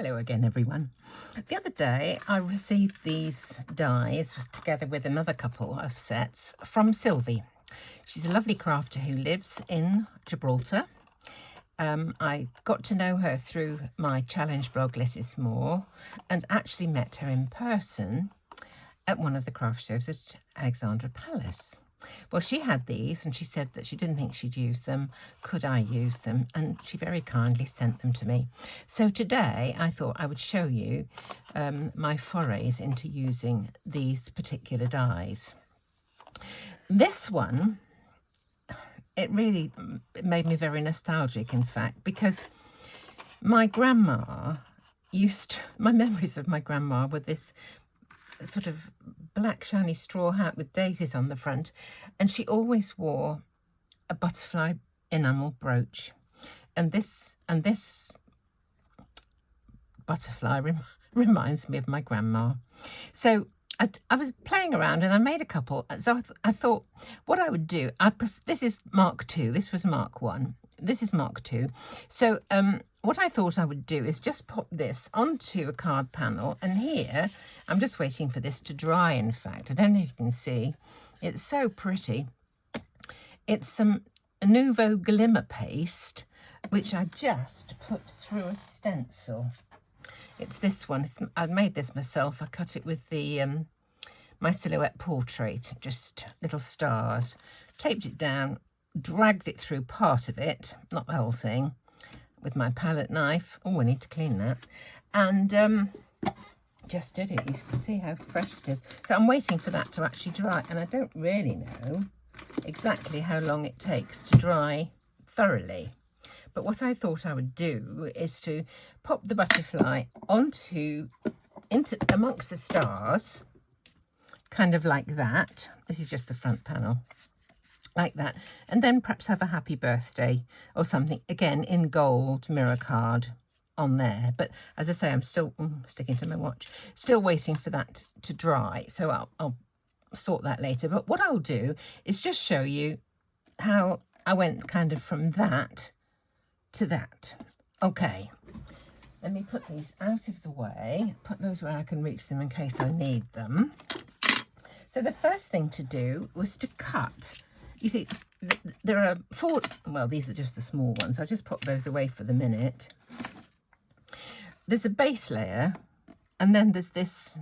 Hello again, everyone. The other day I received these dies together with another couple of sets from Sylvie. She's a lovely crafter who lives in Gibraltar. I got to know her through my challenge blog, Less is More, and actually met her in person at one of the craft shows at Alexandra Palace. Well, she had these and she said that she didn't think she'd use them. Could I use them? And she very kindly sent them to me. So today I thought I would show you my forays into using these particular dies. This one, it really made me very nostalgic, in fact, because my grandma my memories of my grandma were this sort of black shiny straw hat with daisies on the front, and she always wore a butterfly enamel brooch, and this butterfly reminds me of my grandma. So I was playing around and I made a couple. So I thought what I would do, this is Mark II, this was Mark 1, this is Mark 2. So what I thought I would do is just pop this onto a card panel, and here I'm just waiting for this to dry. In fact, I don't know if you can see, it's so pretty. It's some NUVO Glimmer paste, which I just put through a stencil. It's this one. I've made this myself. I cut it with the my silhouette portrait, just little stars. Taped it down, dragged it through part of it, not the whole thing, with my palette knife. Oh, I need to clean that. And just did it. You can see how fresh it is. So I'm waiting for that to actually dry, and I don't really know exactly how long it takes to dry thoroughly. But what I thought I would do is to pop the butterfly into amongst the stars, kind of like that. This is just the front panel, like that, and then perhaps have a happy birthday or something, again in gold mirror card on there. But as I say, I'm still sticking to my watch, still waiting for that to dry, so I'll sort that later. But what I'll do is just show you how I went kind of from that to that. Okay, let me put these out of the way, put those where I can reach them in case I need them. So the first thing to do was to cut. You see, there are 4, well, these are just the small ones. I'll just put those away for the minute. There's a base layer, and then there's this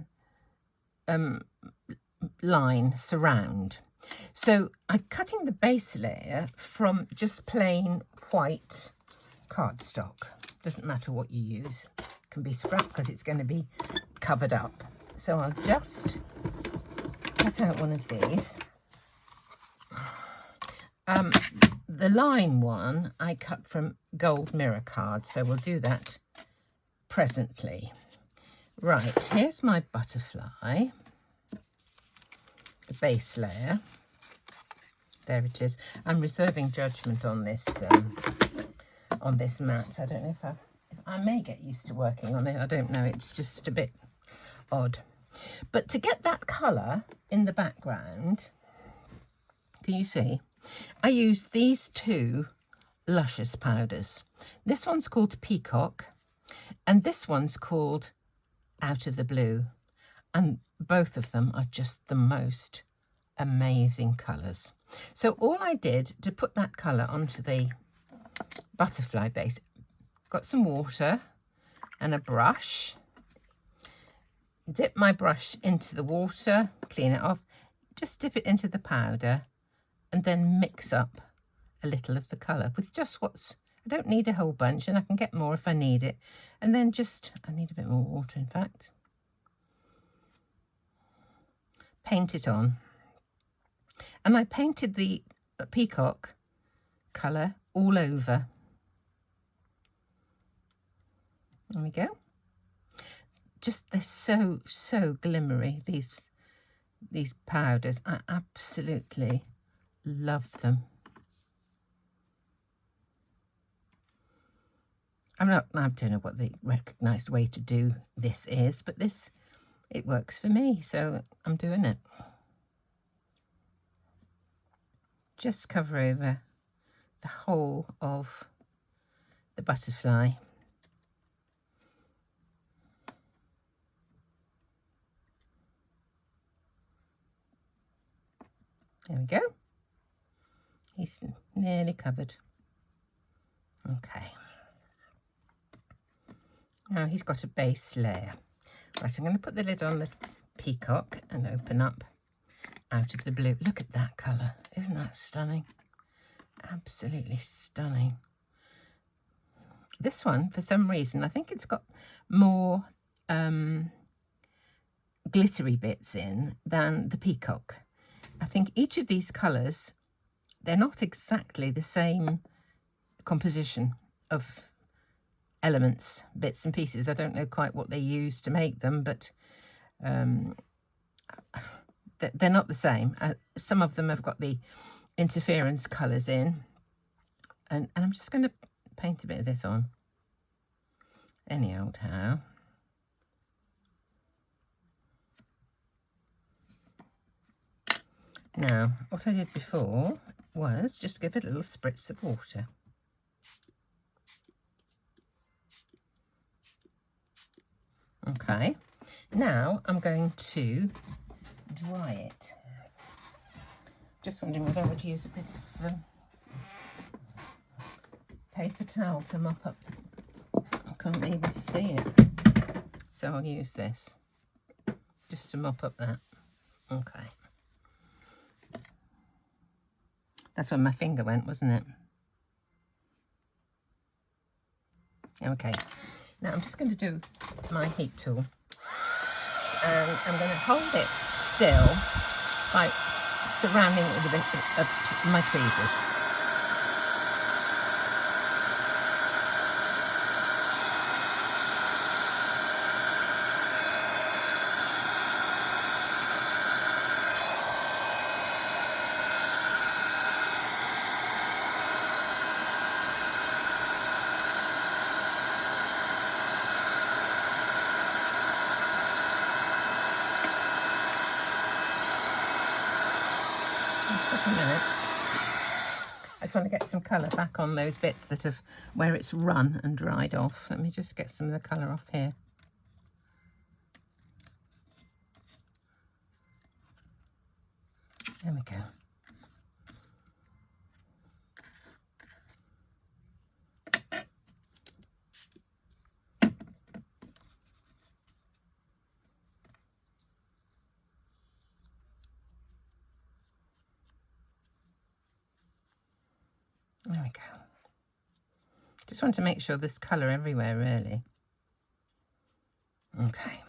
line surround. So I'm cutting the base layer from just plain white cardstock. Doesn't matter what you use. It can be scrap because it's going to be covered up. So I'll just cut out one of these. The line one I cut from gold mirror card, so we'll do that presently. Right, here's my butterfly, the base layer. There it is. I'm reserving judgment on this mat. I don't know if I may get used to working on it. I don't know. It's just a bit odd. But to get that colour in the background, can you see? I use these 2 Luscious powders. This one's called Peacock, and this one's called Out of the Blue. And both of them are just the most amazing colours. So all I did to put that colour onto the butterfly base, got some water and a brush, dip my brush into the water, clean it off, just dip it into the powder, and then mix up a little of the colour with just I don't need a whole bunch, and I can get more if I need it. And then I need a bit more water, in fact. Paint it on. And I painted the peacock colour all over. There we go. Just, they're so glimmery, these powders. I absolutely love them. I don't know what the recognised way to do this is, but it works for me, so I'm doing it. Just cover over the whole of the butterfly. There we go. He's nearly covered. Okay. Now he's got a base layer. Right, I'm going to put the lid on the peacock and open up out of the blue. Look at that colour. Isn't that stunning? Absolutely stunning. This one, for some reason, I think it's got more glittery bits in than the peacock. I think each of these colours, they're not exactly the same composition of elements, bits and pieces. I don't know quite what they use to make them, but they're not the same. Some of them have got the interference colours in, and I'm just going to paint a bit of this on any old how. Now, what I did before was just give it a little spritz of water. Okay, now I'm going to dry it. Just wondering whether I would use a bit of paper towel to mop up. I can't even see it, so I'll use this just to mop up that. Okay. That's where my finger went, wasn't it? Okay. Now I'm just going to do my heat tool, and I'm going to hold it still by surrounding it with a bit of my tweezers. A minute. I just want to get some colour back on those bits that have where it's run and dried off. Let me just get some of the colour off here. There we go. There we go. Just want to make sure there's colour everywhere, really. Okay.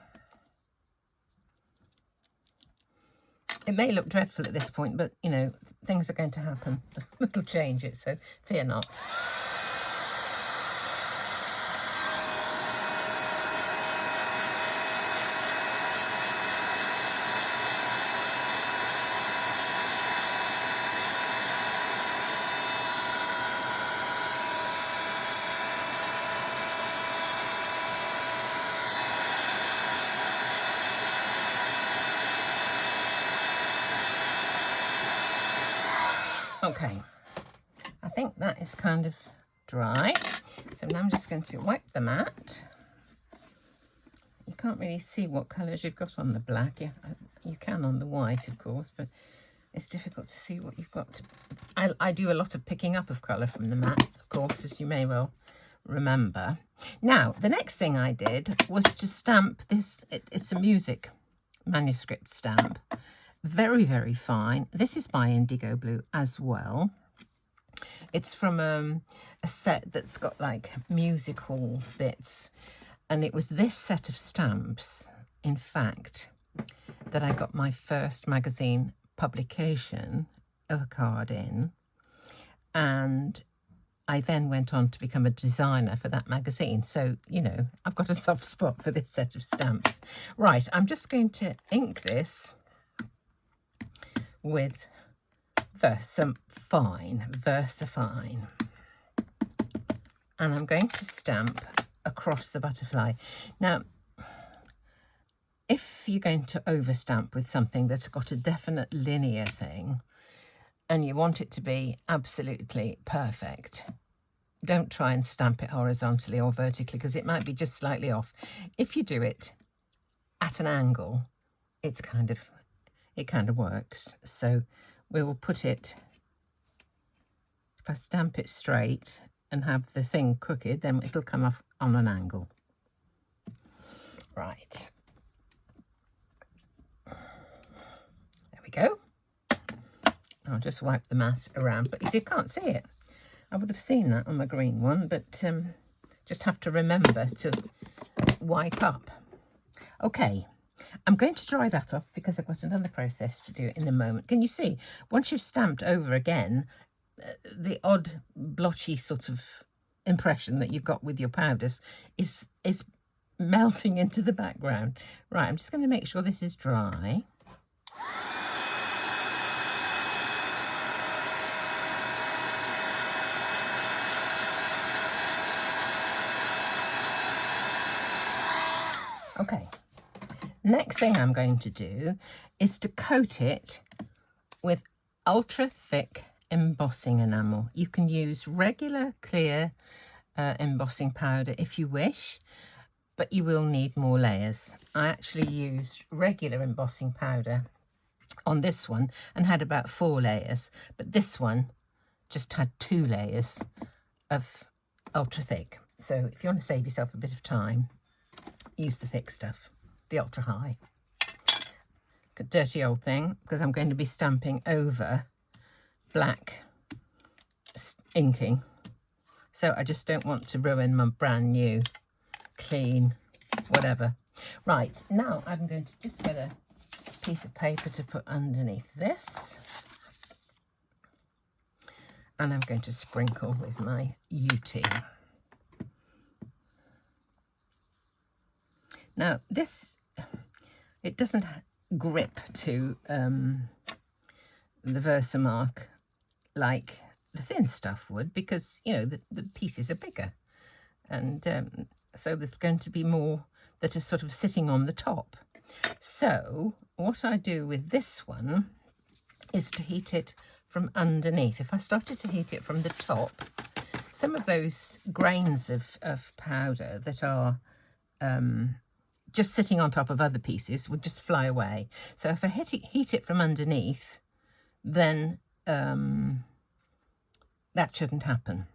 It may look dreadful at this point, but, you know, things are going to happen. It'll change it, so fear not. Okay, I think that is kind of dry. So now I'm just going to wipe the mat. You can't really see what colours you've got on the black. Yeah, you can on the white, of course, but it's difficult to see what you've got. I do a lot of picking up of colour from the mat, of course, as you may well remember. Now, the next thing I did was to stamp this. It's a music manuscript stamp. Very, very fine. This is by Indigo Blue as well. It's from a set that's got like musical bits. And it was this set of stamps, in fact, that I got my first magazine publication of a card in. And I then went on to become a designer for that magazine. So, you know, I've got a soft spot for this set of stamps. Right, I'm just going to ink this with VersaFine, and I'm going to stamp across the butterfly. Now, if you're going to overstamp with something that's got a definite linear thing and you want it to be absolutely perfect, don't try and stamp it horizontally or vertically, because it might be just slightly off. If you do it at an angle, it kind of works. So we will put it, if I stamp it straight and have the thing crooked, then it'll come off on an angle. Right. There we go. I'll just wipe the mat around, but you see, I can't see it. I would have seen that on my green one, but just have to remember to wipe up. Okay, I'm going to dry that off because I've got another process to do in a moment. Can you see, once you've stamped over again, the odd blotchy sort of impression that you've got with your powders is melting into the background. Right, I'm just going to make sure this is dry. Okay, next thing I'm going to do is to coat it with ultra thick embossing enamel. You can use regular clear embossing powder if you wish, but you will need more layers. I actually used regular embossing powder on this one and had about 4 layers, but this one just had 2 layers of ultra thick. So if you want to save yourself a bit of time, use the thick stuff, the ultra high. Dirty old thing, because I'm going to be stamping over black inking, so I just don't want to ruin my brand new clean whatever. Right, now I'm going to just get a piece of paper to put underneath this, and I'm going to sprinkle with my UT. Now this, it doesn't grip to the Versamark like the thin stuff would, because, you know, the pieces are bigger, and so there's going to be more that are sort of sitting on the top. So what I do with this one is to heat it from underneath. If I started to heat it from the top, some of those grains of powder that are just sitting on top of other pieces would just fly away. So if I heat it from underneath, then that shouldn't happen.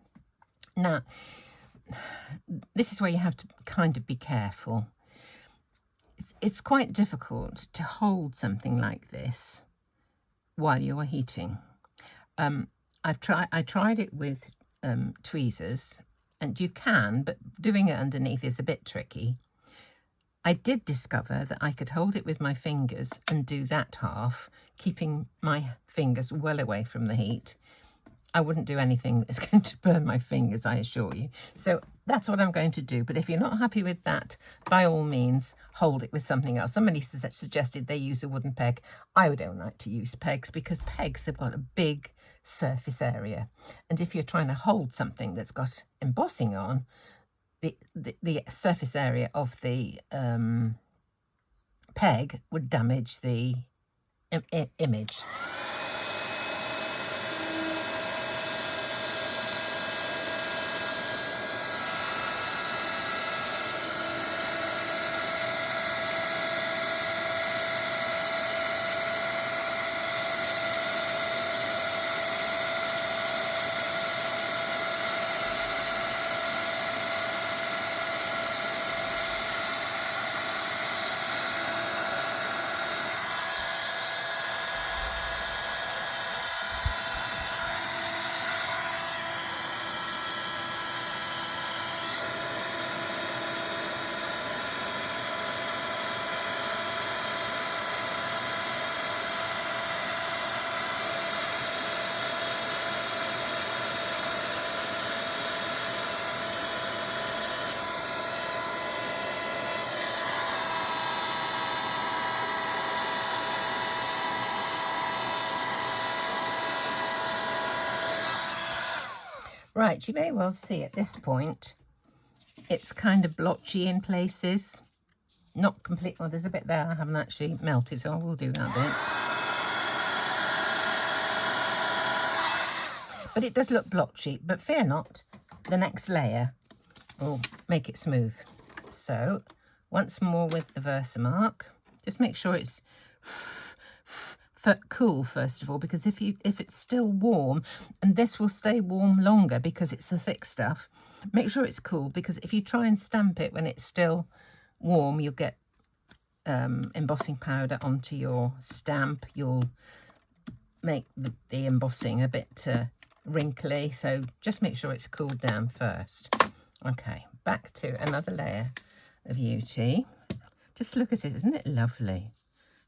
Now, this is where you have to kind of be careful. It's quite difficult to hold something like this while you are heating. I tried it with tweezers, and you can, but doing it underneath is a bit tricky. I did discover that I could hold it with my fingers and do that half, keeping my fingers well away from the heat. I wouldn't do anything that's going to burn my fingers, I assure you. So that's what I'm going to do. But if you're not happy with that, by all means, hold it with something else. Somebody suggested they use a wooden peg. I don't like to use pegs because pegs have got a big surface area. And if you're trying to hold something that's got embossing on, the surface area of the peg would damage the image. Right, you may well see at this point, it's kind of blotchy in places. Not complete, well, there's a bit there I haven't actually melted, so I will do that bit. But it does look blotchy, but fear not, the next layer will make it smooth. So, once more with the Versamark, just make sure it's cool first of all, because if it's still warm, and this will stay warm longer because it's the thick stuff, make sure it's cool, because if you try and stamp it when it's still warm, you'll get embossing powder onto your stamp. You'll make the embossing a bit wrinkly, so just make sure it's cooled down first. Okay, back to another layer of UT. Just look at it, isn't it lovely?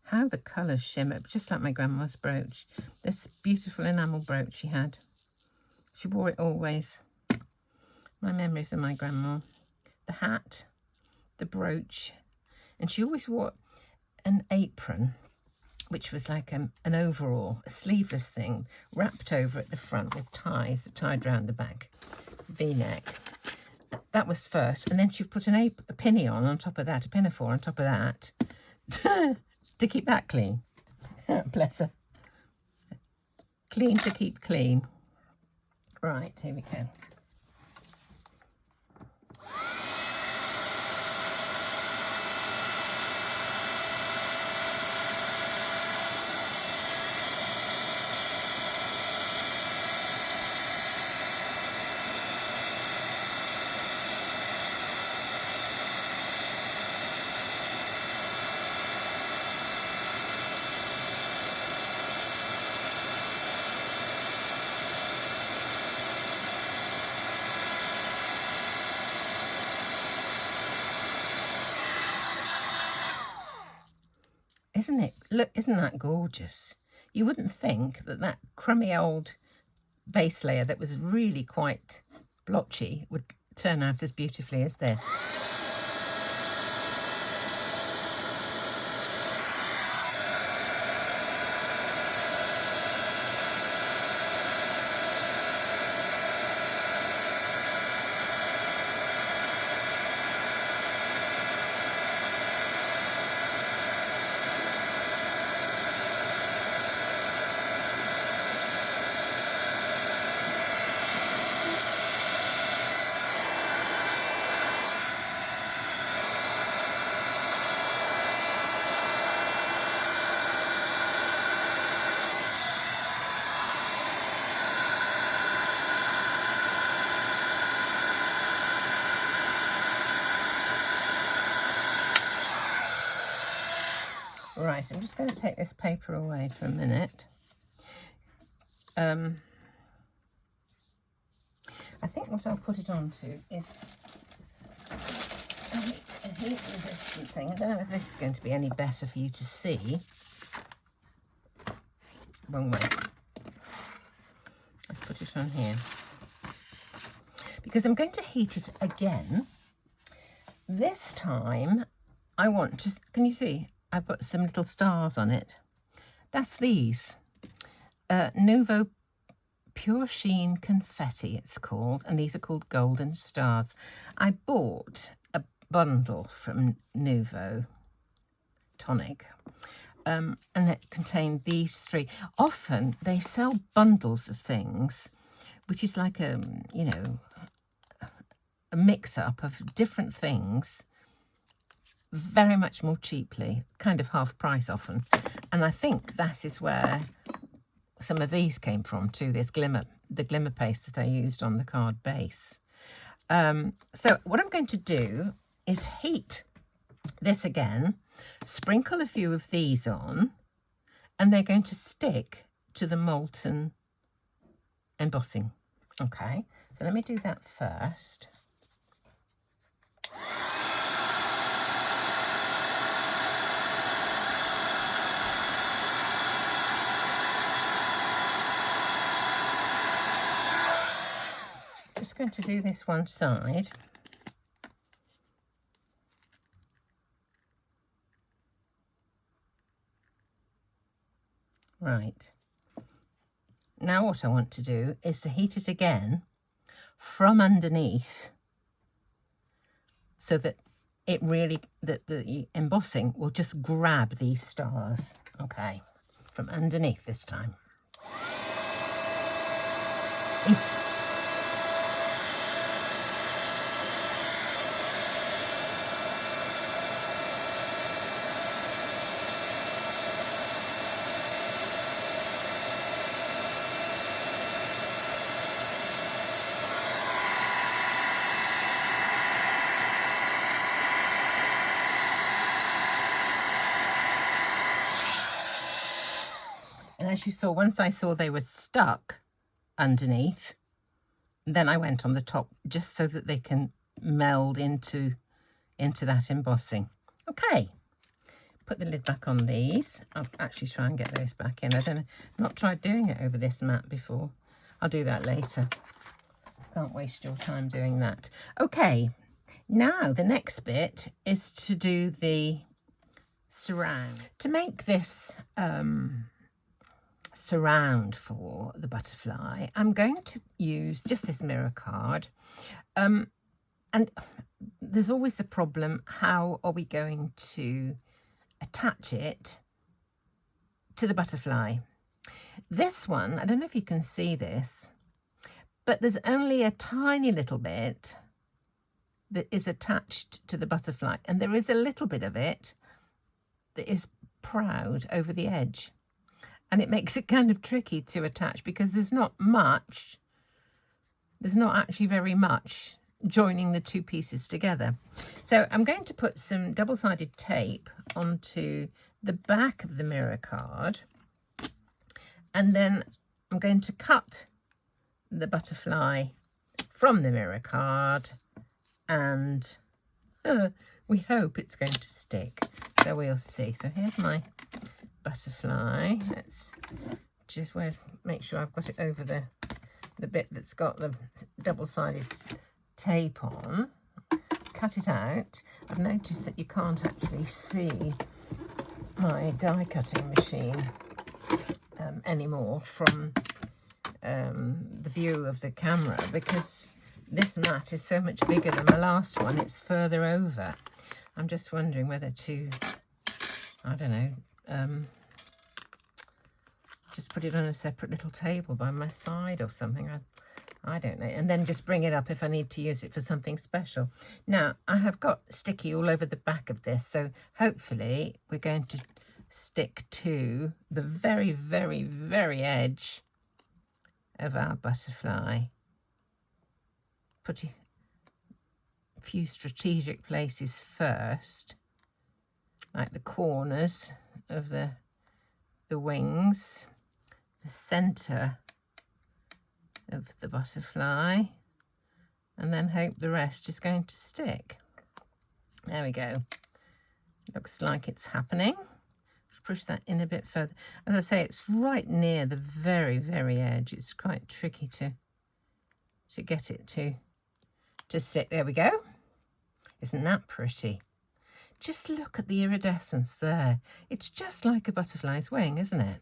How the colours shimmer, just like my grandma's brooch. This beautiful enamel brooch she had. She wore it always. My memories of my grandma. The hat, the brooch, and she always wore an apron, which was like an overall, a sleeveless thing, wrapped over at the front with ties that tied round the back, V-neck. That was first, and then she put a pinny on top of that, a pinafore on top of that, to keep that clean. Bless her. Clean to keep clean. Right, here we go. Isn't it? Look, isn't that gorgeous? You wouldn't think that that crummy old base layer that was really quite blotchy would turn out as beautifully as this. Right, I'm just going to take this paper away for a minute. I think what I'll put it onto is a heat resistant thing. I don't know if this is going to be any better for you to see. Wrong way. Let's put it on here. Because I'm going to heat it again. This time I want to, can you see? I've got some little stars on it. That's these. NUVO Pure Sheen Confetti, it's called, and these are called Golden Stars. I bought a bundle from NUVO Tonic, and it contained these three. Often they sell bundles of things, which is like a mix-up of different things, very much more cheaply, kind of half price often. And I think that is where some of these came from too, this glimmer, the glimmer paste that I used on the card base. So what I'm going to do is heat this again, sprinkle a few of these on, and they're going to stick to the molten embossing. Okay, so let me do that first. Just going to do this one side. Right. Now what I want to do is to heat it again from underneath, so that it really, that the embossing will just grab these stars. Okay, from underneath this time. as you saw, once I saw they were stuck underneath, then I went on the top just so that they can meld into that embossing. Okay, put the lid back on these. I'll actually try and get those back in. I don't know, not tried doing it over this mat before. I'll do that later. Can't waste your time doing that. Okay, now the next bit is to do the surround. To make this surround for the butterfly, I'm going to use just this mirror card. And there's always the problem, how are we going to attach it to the butterfly? This one, I don't know if you can see this, but there's only a tiny little bit that is attached to the butterfly, and there is a little bit of it that is proud over the edge, and it makes it kind of tricky to attach because there's not actually very much joining the two pieces together. So I'm going to put some double-sided tape onto the back of the mirror card, and then I'm going to cut the butterfly from the mirror card, and we hope it's going to stick. So we'll see. So here's my butterfly. Let's just make sure I've got it over the bit that's got the double-sided tape on. Cut it out. I've noticed that you can't actually see my die cutting machine anymore from the view of the camera, because this mat is so much bigger than my last one. It's further over. I'm just wondering whether to, I don't know, just put it on a separate little table by my side or something. I don't know. And then just bring it up if I need to use it for something special. Now, I have got sticky all over the back of this, so hopefully we're going to stick to the very, very, very edge of our butterfly. Put a few strategic places first, like the corners of the wings, the centre of the butterfly, and then hope the rest is going to stick. There we go. Looks like it's happening. Just push that in a bit further. As I say, it's right near the very, very edge. It's quite tricky to get it to sit. There we go. Isn't that pretty? Just look at the iridescence there. It's just like a butterfly's wing, isn't it?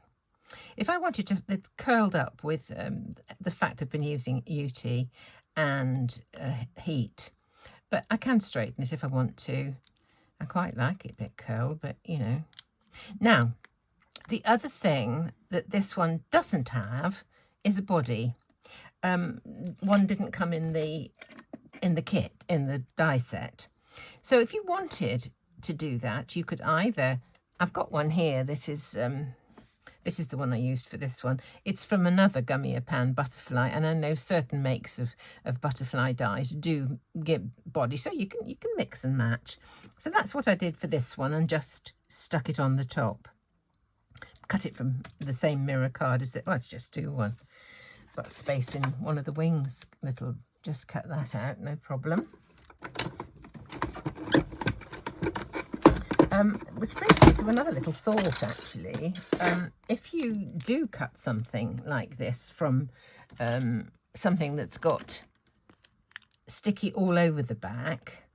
If I wanted to, it's curled up with the fact I've been using UT and heat, but I can straighten it if I want to. I quite like it a bit curled, but you know. Now, the other thing that this one doesn't have is a body. One didn't come in the kit, in the die set. So if you wanted to do that, you could either, I've got one here, this is the one I used for this one. It's from another Gummiapan butterfly, and I know certain makes of butterfly dies do get body, so you can mix and match. So that's what I did for this one, and just stuck it on the top. Cut it from the same mirror card as it. Well, let's just do one. Got space in one of the wings. Just cut that out, no problem. Which brings me to another little thought, actually. If you do cut something like this from something that's got sticky all over the back,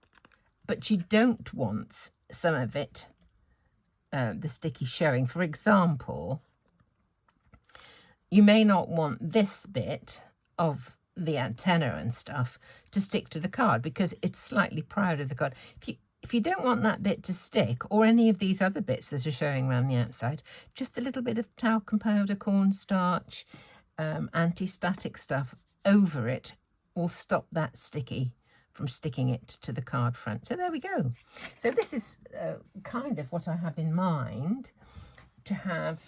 but you don't want some of it, the sticky showing, for example, you may not want this bit of the antenna and stuff to stick to the card because it's slightly proud of the card. If you don't want that bit to stick, or any of these other bits that are showing around the outside, just a little bit of talcum powder, cornstarch, anti-static stuff over it will stop that sticky from sticking it to the card front. So there we go. So this is kind of what I have in mind, to have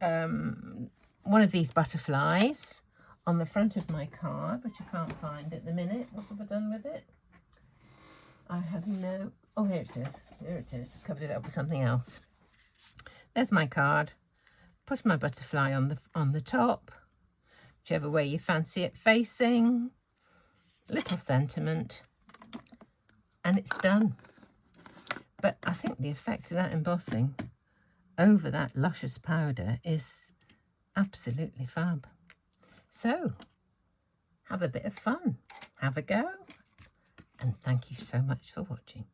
one of these butterflies on the front of my card, which I can't find at the minute. What have I done with it? I have no... Oh, here it is. Here it is. Covered it up with something else. There's my card. put my butterfly on the top, whichever way you fancy it facing, little sentiment, and it's done. But I think the effect of that embossing over that Luscious powder is absolutely fab. So have a bit of fun, have a go, and thank you so much for watching.